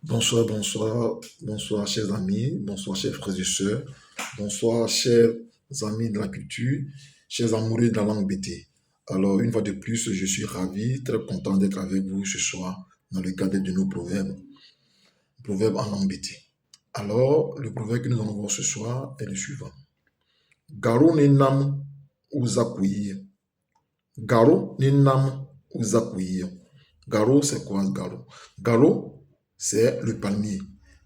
Bonsoir, bonsoir, bonsoir, chers amis, bonsoir, chers frères et sœurs, bonsoir, chers amis de la culture, chers amoureux de la langue BT. Alors, une fois de plus, je suis ravi, très content d'être avec vous ce soir dans le cadre de nos proverbes en langue BT. Alors, le proverbe que nous allons voir ce soir est le suivant. Garo nenam uzakuye. Garo nenam uzakuye. Garo, c'est quoi garo? Garo, c'est le palmier.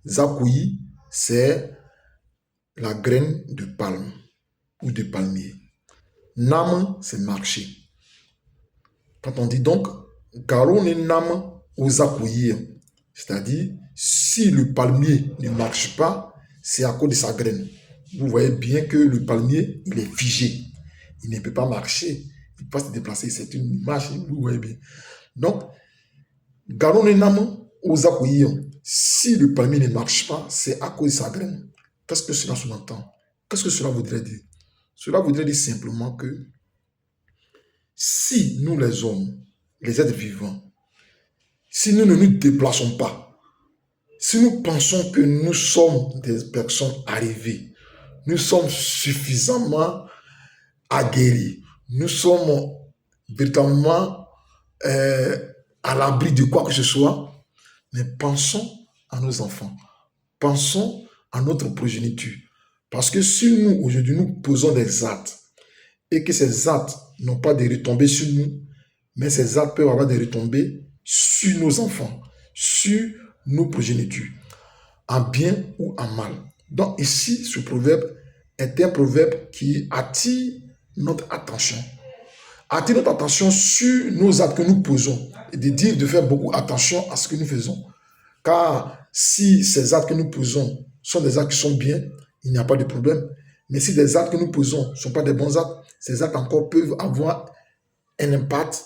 Zakoui, c'est la graine de palme ou de palmier. Nam, c'est marcher. Quand on dit donc, garo ne nam ou zakoui, c'est-à-dire, si le palmier ne marche pas, c'est à cause de sa graine. Vous voyez bien que le palmier, il est figé. Il ne peut pas marcher. Il peut pas se déplacer. C'est une image, vous voyez bien. Donc, garo ne nam ou zakoui, si le palmier ne marche pas, c'est à cause de sa graine. Qu'est-ce que cela sous-entend? Qu'est-ce que cela voudrait dire? Cela voudrait dire simplement que si nous les hommes, les êtres vivants, si nous ne nous déplaçons pas, si nous pensons que nous sommes des personnes arrivées, nous sommes suffisamment aguerris, nous sommes véritablement à l'abri de quoi que ce soit, mais pensons à nos enfants, pensons à notre progéniture. Parce que si nous, aujourd'hui, nous posons des actes et que ces actes n'ont pas de retombées sur nous, mais ces actes peuvent avoir des retombées sur nos enfants, sur nos progénitures, en bien ou en mal. Donc ici, ce proverbe est un proverbe qui attire notre attention. Attire notre attention sur nos actes que nous posons et de faire beaucoup attention à ce que nous faisons. Car si ces actes que nous posons sont des actes qui sont bien, il n'y a pas de problème. Mais si les actes que nous posons ne sont pas des bons actes, ces actes encore peuvent avoir un impact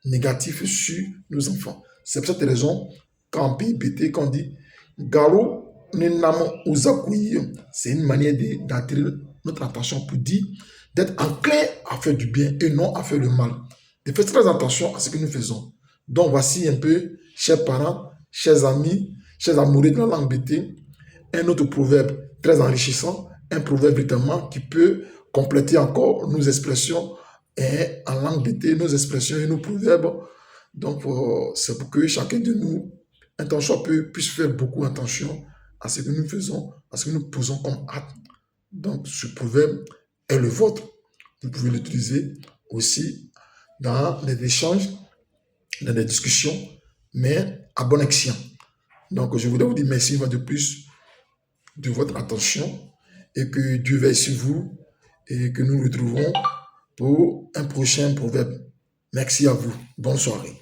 négatif sur nos enfants. C'est pour cette raison qu'en PIBT, quand on dit Garo nenamo uzakuyi, c'est une manière d'attirer notre attention pour dire d'être enclin à faire du bien et non à faire le mal. De faire très attention à ce que nous faisons. Donc voici un peu, chers parents, chers amis, chers amoureux de la langue BT, un autre proverbe très enrichissant, un proverbe véritablement qui peut compléter encore nos expressions en langue BT, nos expressions et nos proverbes. Donc, c'est pour que chacun de nous, un temps soit peu, puisse faire beaucoup attention à ce que nous faisons, à ce que nous posons comme acte. Donc, ce proverbe est le vôtre. Vous pouvez l'utiliser aussi dans les échanges, dans les discussions, mais à bon escient. Donc, je voudrais vous dire merci une fois de plus de votre attention et que Dieu veille sur vous et que nous nous retrouvons pour un prochain proverbe. Merci à vous. Bonne soirée.